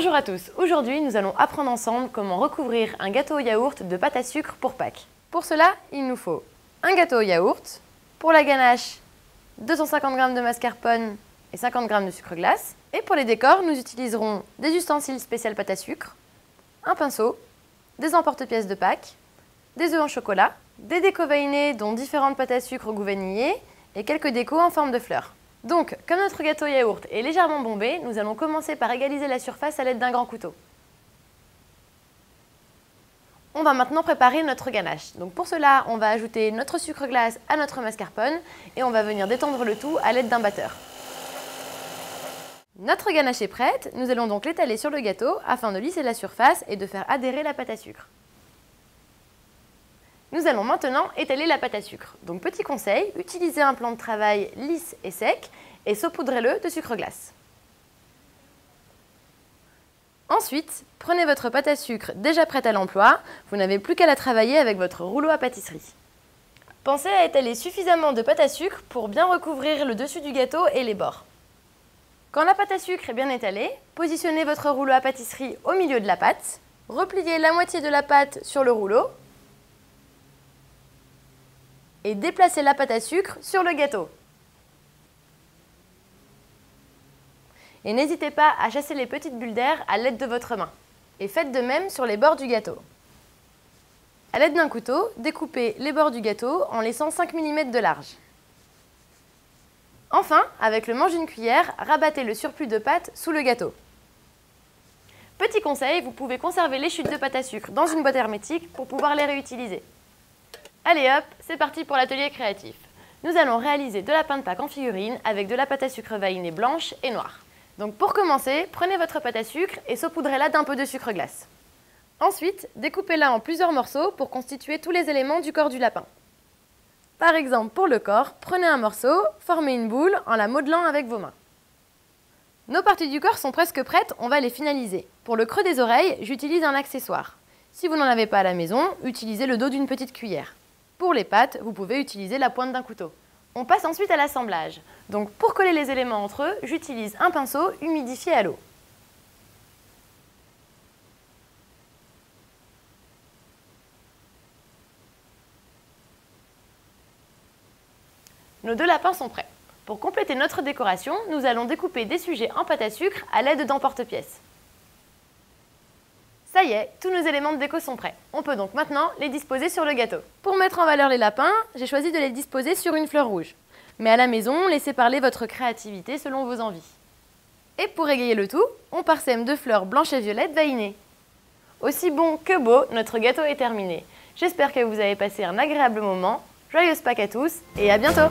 Bonjour à tous, aujourd'hui nous allons apprendre ensemble comment recouvrir un gâteau au yaourt de pâte à sucre pour Pâques. Pour cela, il nous faut un gâteau au yaourt, pour la ganache 250 g de mascarpone et 50 g de sucre glace. Et pour les décors, nous utiliserons des ustensiles spécial pâte à sucre, un pinceau, des emporte-pièces de Pâques, des œufs en chocolat, des décos veinés dont différentes pâtes à sucre au goût vanillé et quelques décos en forme de fleurs. Donc, comme notre gâteau yaourt est légèrement bombé, nous allons commencer par égaliser la surface à l'aide d'un grand couteau. On va maintenant préparer notre ganache. Donc pour cela, on va ajouter notre sucre glace à notre mascarpone et on va venir détendre le tout à l'aide d'un batteur. Notre ganache est prête, nous allons donc l'étaler sur le gâteau afin de lisser la surface et de faire adhérer la pâte à sucre. Nous allons maintenant étaler la pâte à sucre. Donc petit conseil, utilisez un plan de travail lisse et sec et saupoudrez-le de sucre glace. Ensuite, prenez votre pâte à sucre déjà prête à l'emploi, vous n'avez plus qu'à la travailler avec votre rouleau à pâtisserie. Pensez à étaler suffisamment de pâte à sucre pour bien recouvrir le dessus du gâteau et les bords. Quand la pâte à sucre est bien étalée, positionnez votre rouleau à pâtisserie au milieu de la pâte, repliez la moitié de la pâte sur le rouleau et déplacez la pâte à sucre sur le gâteau. Et n'hésitez pas à chasser les petites bulles d'air à l'aide de votre main. Et faites de même sur les bords du gâteau. À l'aide d'un couteau, découpez les bords du gâteau en laissant 5 mm de large. Enfin, avec le manche d'une cuillère, rabattez le surplus de pâte sous le gâteau. Petit conseil, vous pouvez conserver les chutes de pâte à sucre dans une boîte hermétique pour pouvoir les réutiliser. Allez hop, c'est parti pour l'atelier créatif. Nous allons réaliser de la lapin de Pâques en figurine avec de la pâte à sucre vanillée blanche et noire. Donc pour commencer, prenez votre pâte à sucre et saupoudrez-la d'un peu de sucre glace. Ensuite, découpez-la en plusieurs morceaux pour constituer tous les éléments du corps du lapin. Par exemple, pour le corps, prenez un morceau, formez une boule en la modelant avec vos mains. Nos parties du corps sont presque prêtes, on va les finaliser. Pour le creux des oreilles, j'utilise un accessoire. Si vous n'en avez pas à la maison, utilisez le dos d'une petite cuillère. Pour les pattes, vous pouvez utiliser la pointe d'un couteau. On passe ensuite à l'assemblage. Donc pour coller les éléments entre eux, j'utilise un pinceau humidifié à l'eau. Nos deux lapins sont prêts. Pour compléter notre décoration, nous allons découper des sujets en pâte à sucre à l'aide d'emporte-pièces. Ça y est, tous nos éléments de déco sont prêts. On peut donc maintenant les disposer sur le gâteau. Pour mettre en valeur les lapins, j'ai choisi de les disposer sur une fleur rouge. Mais à la maison, laissez parler votre créativité selon vos envies. Et pour égayer le tout, on parsème de fleurs blanches et violettes veinées. Aussi bon que beau, notre gâteau est terminé. J'espère que vous avez passé un agréable moment. Joyeuses Pâques à tous et à bientôt!